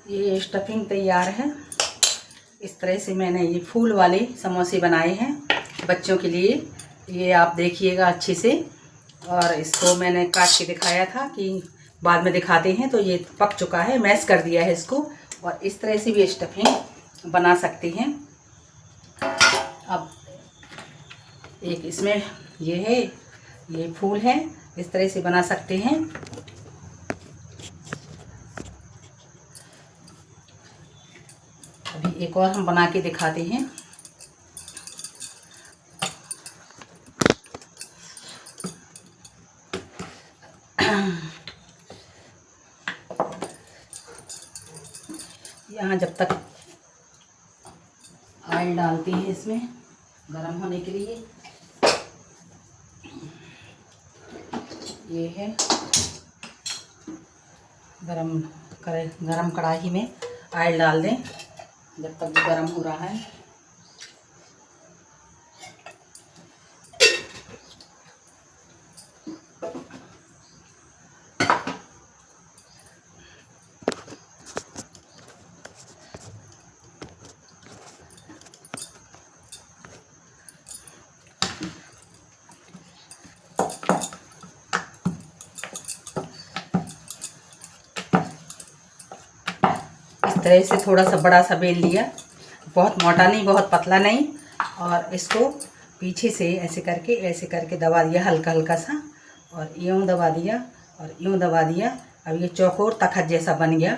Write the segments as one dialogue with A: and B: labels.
A: ये स्टफिंग तैयार है। इस तरह से मैंने ये फूल वाले समोसे बनाए हैं बच्चों के लिए। ये आप देखिएगा अच्छे से। और इसको मैंने काट के दिखाया था कि बाद में दिखाते हैं। तो ये पक चुका है, मैश कर दिया है इसको। और इस तरह से भी स्टफिंग बना सकते हैं। अब एक इसमें ये है, ये फूल है, इस तरह से बना सकते हैं। अभी एक और हम बना के दिखाते हैं। यहाँ जब तक ऑयल डालते हैं इसमें गरम होने के लिए, ये है गरम कढ़ाई में ऑयल डाल दें जब तक गरम हो रहा है। इस तरह से थोड़ा सा बड़ा सा बेल लिया, बहुत मोटा नहीं बहुत पतला नहीं। और इसको पीछे से ऐसे करके दबा दिया हल्का हल्का सा, और यूँ दबा दिया और यूँ दबा दिया। अब ये चौकोर तखत जैसा बन गया,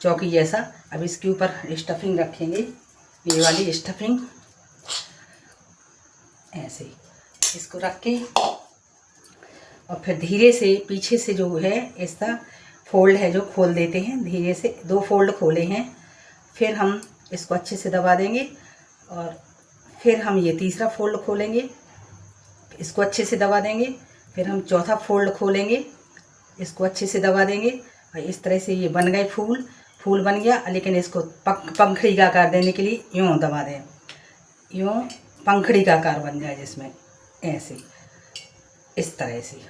A: चौकी जैसा। अब इसके ऊपर स्टफिंग रखेंगे, ये वाली स्टफिंग ऐसे इसको रख के, और फिर धीरे से पीछे से जो है इसका फोल्ड है जो खोल देते हैं धीरे से। 2 फोल्ड खोले हैं, फिर हम इसको अच्छे से दबा देंगे। और फिर हम ये तीसरा फोल्ड खोलेंगे, इसको अच्छे से दबा देंगे। फिर हम चौथा फोल्ड खोलेंगे, इसको अच्छे से दबा देंगे। और इस तरह से ये बन गए फूल बन गया। लेकिन इसको पंखड़ी का आकार देने के लिए यूँ दबा दें, यूँ पंखड़ी का आकार बन जाए जिसमें ऐसे, इस तरह से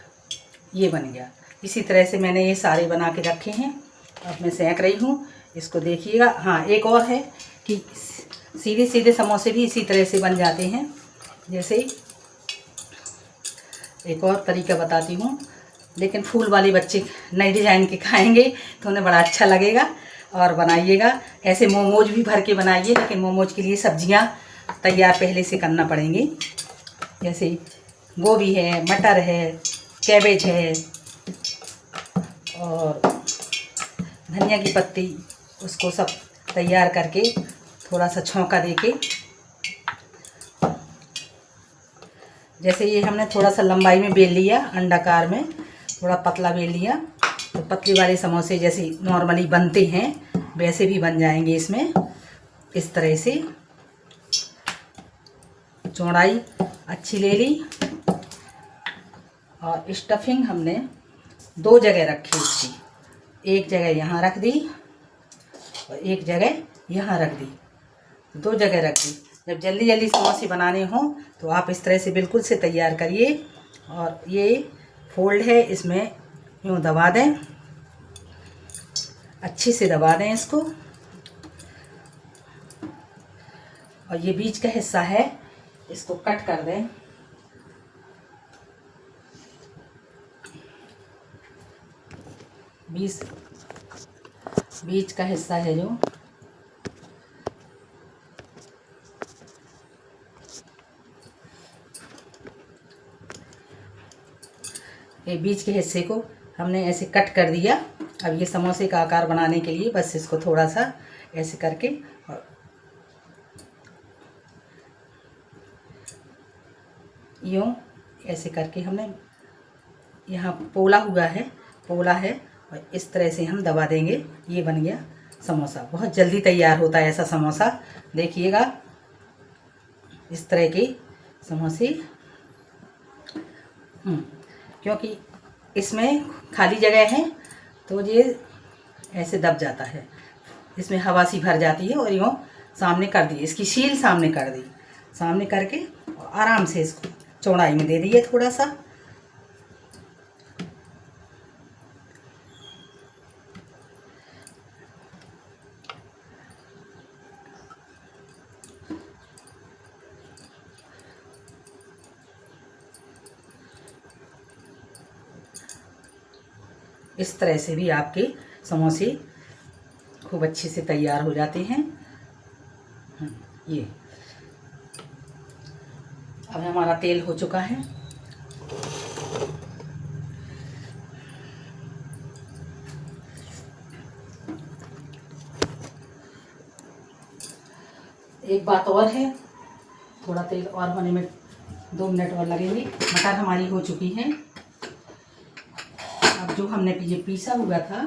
A: ये बन गया। इसी तरह से मैंने ये सारे बना के रखे हैं। अब मैं सेंक रही हूँ, इसको देखिएगा। हाँ, एक और है कि सीधे सीधे समोसे भी इसी तरह से बन जाते हैं। जैसे एक और तरीका बताती हूँ, लेकिन फूल वाले बच्चे नए डिज़ाइन के खाएंगे तो उन्हें बड़ा अच्छा लगेगा। और बनाइएगा ऐसे मोमोज भी भर के बनाइए, लेकिन मोमोज के लिए सब्जियाँ तैयार पहले से करना पड़ेंगी। जैसे गोभी है, मटर है, कैबेज है और धनिया की पत्ती, उसको सब तैयार करके थोड़ा सा छौंका देके, जैसे ये हमने थोड़ा सा लंबाई में बेल लिया, अंडाकार में थोड़ा पतला बेल लिया, तो पतले वाले समोसे जैसे नॉर्मली बनते हैं वैसे भी बन जाएंगे इसमें। इस तरह से चौड़ाई अच्छी ले ली। और स्टफिंग हमने 2 जगह रखी इसकी, एक जगह यहाँ रख दी और एक जगह यहाँ रख दी, 2 जगह रख दी। जब जल्दी जल्दी समोसे बनाने हों तो आप इस तरह से बिल्कुल से तैयार करिए। और ये फोल्ड है, इसमें यूँ दबा दें, अच्छे से दबा दें इसको। और ये बीच का हिस्सा है, इसको कट कर दें। बीच का हिस्सा है जो, ये बीच के हिस्से को हमने ऐसे कट कर दिया। अब ये समोसे का आकार बनाने के लिए बस इसको थोड़ा सा ऐसे करके, और यूँ ऐसे करके हमने यहाँ पोला है और इस तरह से हम दबा देंगे। ये बन गया समोसा। बहुत जल्दी तैयार होता है ऐसा समोसा। देखिएगा इस तरह के समोसे। क्योंकि इसमें खाली जगह है तो ये ऐसे दब जाता है, इसमें हवा सी भर जाती है। और यूँ सामने कर दी, इसकी शील सामने कर दी, सामने करके और आराम से इसको चौड़ाई में दे दिए थोड़ा सा। इस तरह से भी आपके समोसे खूब अच्छे से तैयार हो जाते हैं। ये अब हमारा तेल हो चुका है। एक बात और है, थोड़ा तेल और होने में 2 मिनट और लगेंगे। मटर हमारी हो चुकी है। अब जो हमने ये पीसा हुआ था,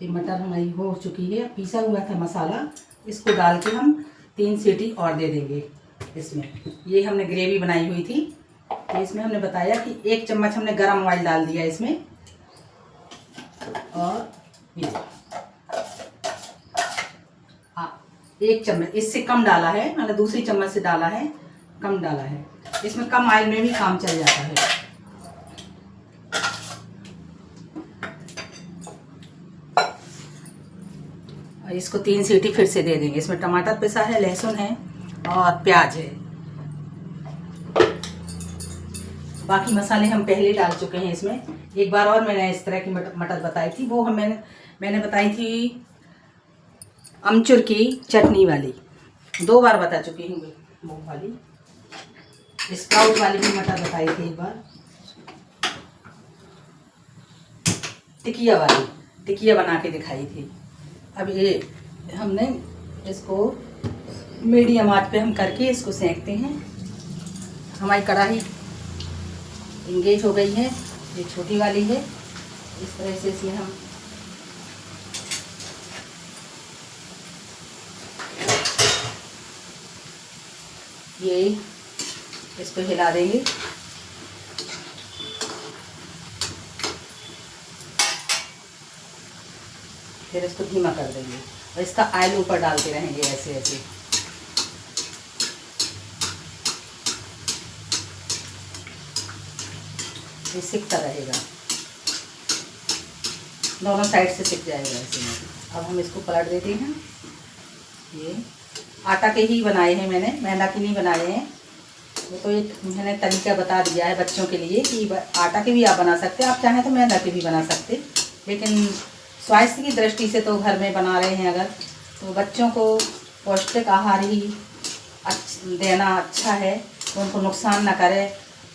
A: ये मटर हमारी हो चुकी है। पीसा हुआ था मसाला, इसको डाल के हम 3 सीटी और दे देंगे इसमें। ये हमने ग्रेवी बनाई हुई थी, तो इसमें हमने बताया कि 1 चम्मच हमने गरम ऑयल डाल दिया इसमें, और ये 1 चम्मच, इससे कम डाला है, मतलब दूसरी चम्मच से डाला है, कम डाला है। इसमें कम ऑयल में भी काम चल जाता है। और इसको 3 सीटी फिर से दे देंगे। इसमें टमाटर पिसा है, लहसुन है और प्याज है। बाकी मसाले हम पहले डाल चुके हैं इसमें। एक बार और मैंने इस तरह की मटर बताई थी, वो मैंने बताई थी अमचूर की चटनी वाली। 2 बार बता चुकी हूँ। वो वाली स्प्राउट वाली भी मटर बताई थी एक बार। टिकिया वाली, टिकिया बना के दिखाई थी। अब ये हमने इसको मीडियम आंच पे हम करके इसको सेंकते हैं। हमारी कढ़ाई इंगेज हो गई है, ये छोटी वाली है। इस तरह से इसमें हम ये इसको हिला देंगे। फिर इसको धीमा कर देंगे और इसका ऑयल ऊपर डालते रहेंगे ऐसे ऐसे। ये सिकता रहेगा, दोनों साइड से सिक जाएगा ऐसे में। अब हम इसको पलट देते हैं। ये आटा के ही बनाए हैं मैंने, मैदा के नहीं बनाए हैं। वो तो एक मैंने तरीका बता दिया है बच्चों के लिए कि आटा के भी आप बना सकते हैं, आप चाहें तो मैदा के भी बना सकते। लेकिन स्वास्थ्य की दृष्टि से तो घर में बना रहे हैं अगर, तो बच्चों को पौष्टिक आहार ही देना अच्छा है, तो उनको नुकसान ना करे,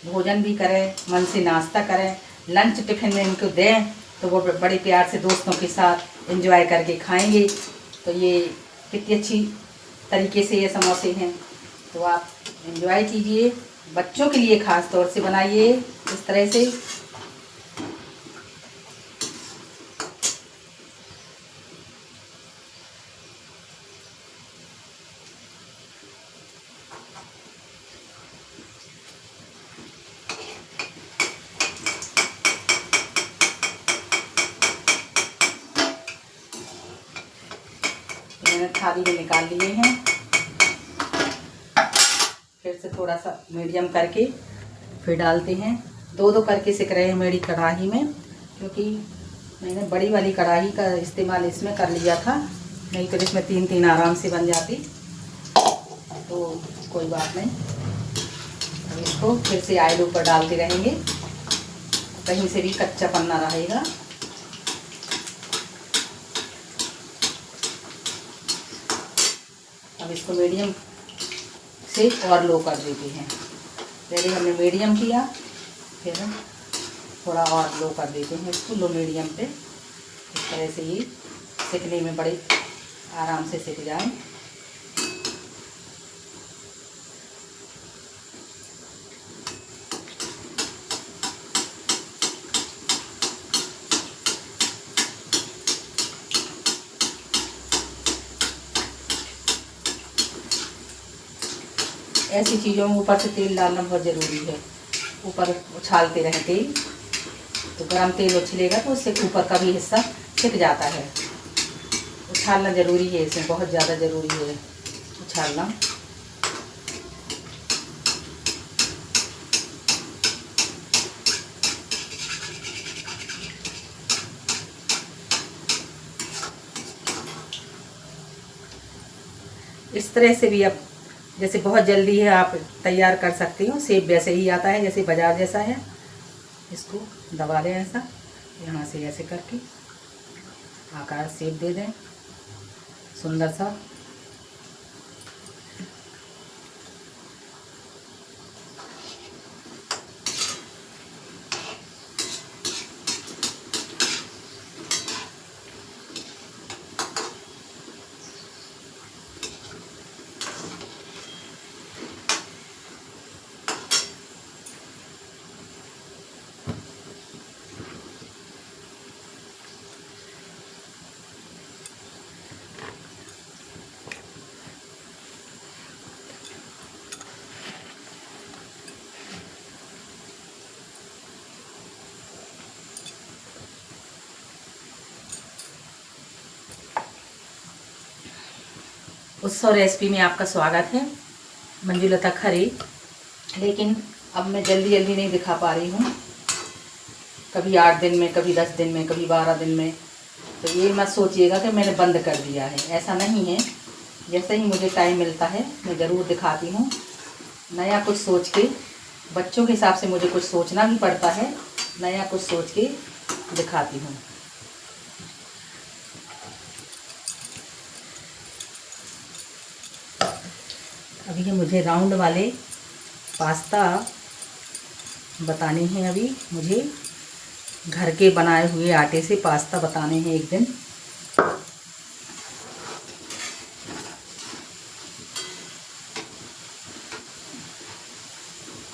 A: भोजन भी करें, मन से नाश्ता करें, लंच टिफ़िन में इनको दें, तो वो बड़े प्यार से दोस्तों के साथ एंजॉय करके खाएंगे। तो ये कितनी अच्छी तरीके से ये समोसे हैं, तो आप एंजॉय कीजिए। बच्चों के लिए ख़ास तौर से बनाइए इस तरह से। मैंने थाली में निकाल लिए हैं। फिर से थोड़ा सा मीडियम करके फिर डालते हैं। 2-2 करके सिक रहे हैं मेरी कढ़ाई में, क्योंकि मैंने बड़ी वाली कढ़ाई का इस्तेमाल इसमें कर लिया था, नहीं तो इसमें 3-3 आराम से बन जाती। तो कोई बात नहीं। अब इसको फिर से ऑयल ऊपर डालते रहेंगे, कहीं से भी कच्चा पन्ना रहेगा। अब इसको मीडियम से और लो कर देते हैं। पहले हमने मीडियम किया, फिर थोड़ा और लो कर देते हैं इसको, लो मीडियम पे। इस तरह से ये सिकने में बड़े आराम से सिक जाए। ऐसी चीज़ों में ऊपर से तेल डालना बहुत ज़रूरी है। ऊपर उछालते रहें तेल, तो गर्म तेल उछलेगा तो उससे ऊपर का भी हिस्सा सिक जाता है। उछालना ज़रूरी है, इसमें बहुत ज़्यादा ज़रूरी है उछालना। इस तरह से भी अब जैसे बहुत जल्दी है आप तैयार कर सकते हो। सेब वैसे ही आता है जैसे बाजार जैसा है। इसको दबा दें ऐसा, यहाँ से ऐसे करके आकार सेब दे दें सुंदर सा। उत्सव रेसिपी में आपका स्वागत है। मंजुलता खरे। लेकिन अब मैं जल्दी जल्दी नहीं दिखा पा रही हूँ, कभी 8 दिन में, कभी 10 दिन में, कभी 12 दिन में। तो ये मत सोचिएगा कि मैंने बंद कर दिया है, ऐसा नहीं है। जैसे ही मुझे टाइम मिलता है मैं ज़रूर दिखाती हूँ। नया कुछ सोच के, बच्चों के हिसाब से मुझे कुछ सोचना भी पड़ता है, नया कुछ सोच के दिखाती हूँ। अभी ये मुझे राउंड वाले पास्ता बताने हैं। अभी मुझे घर के बनाए हुए आटे से पास्ता बताने हैं एक दिन।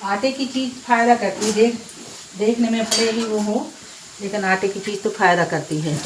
A: आटे की चीज़ फ़ायदा करती है। देखने में भले ही वो हो, लेकिन आटे की चीज़ तो फ़ायदा करती है।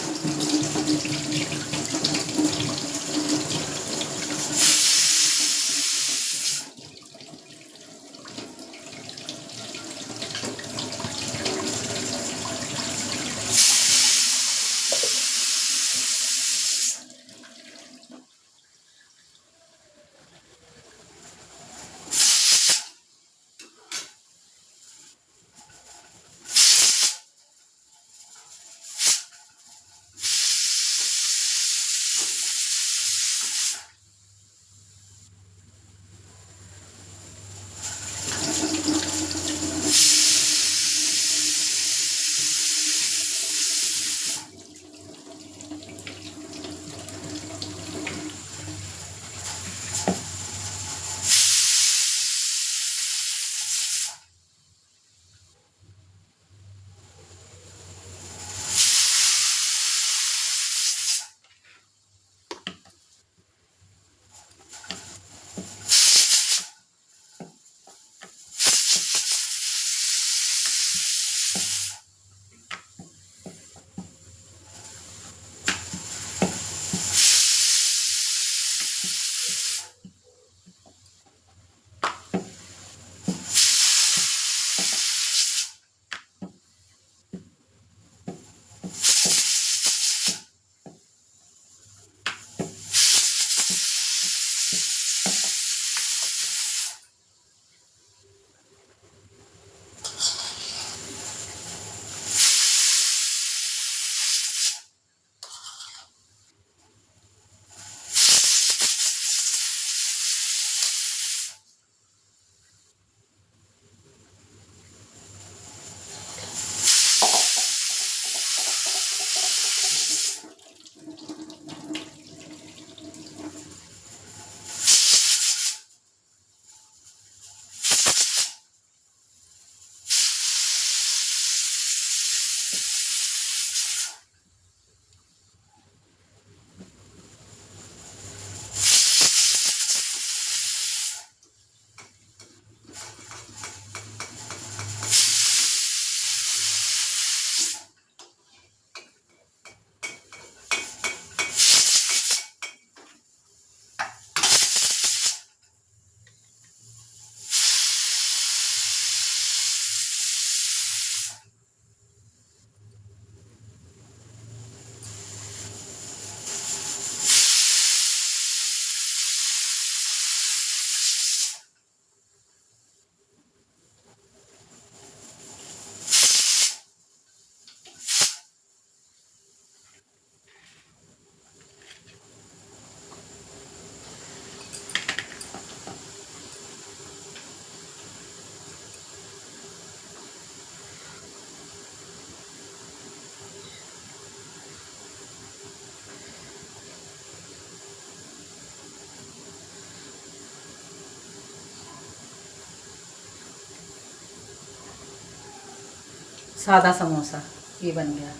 A: सादा समोसा ये बन गया।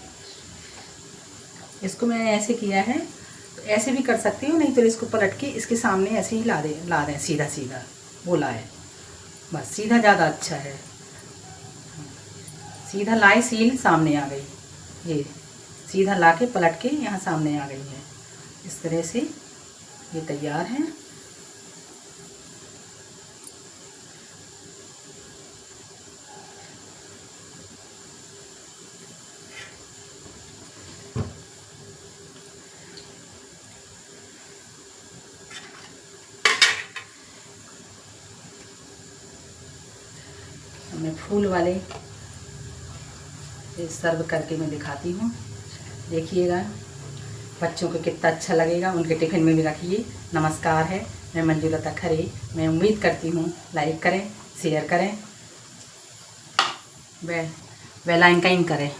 A: इसको मैंने ऐसे किया है, तो ऐसे भी कर सकती हूँ, नहीं तो इसको पलट के इसके सामने ऐसे ही ला दें सीधा सीधा, वो लाए बस, सीधा ज़्यादा अच्छा है। सीधा लाए, सील सामने आ गई, ये सीधा ला के पलट के यहाँ सामने आ गई है। इस तरह से ये तैयार है। मैं फूल वाले ये सर्व करके मैं दिखाती हूँ, देखिएगा बच्चों को कितना अच्छा लगेगा, उनके टिफ़िन में भी रखिए। नमस्कार है, मैं मंजुलता खरे। मैं उम्मीद करती हूँ लाइक करें, शेयर करें, बेल आइकन करें।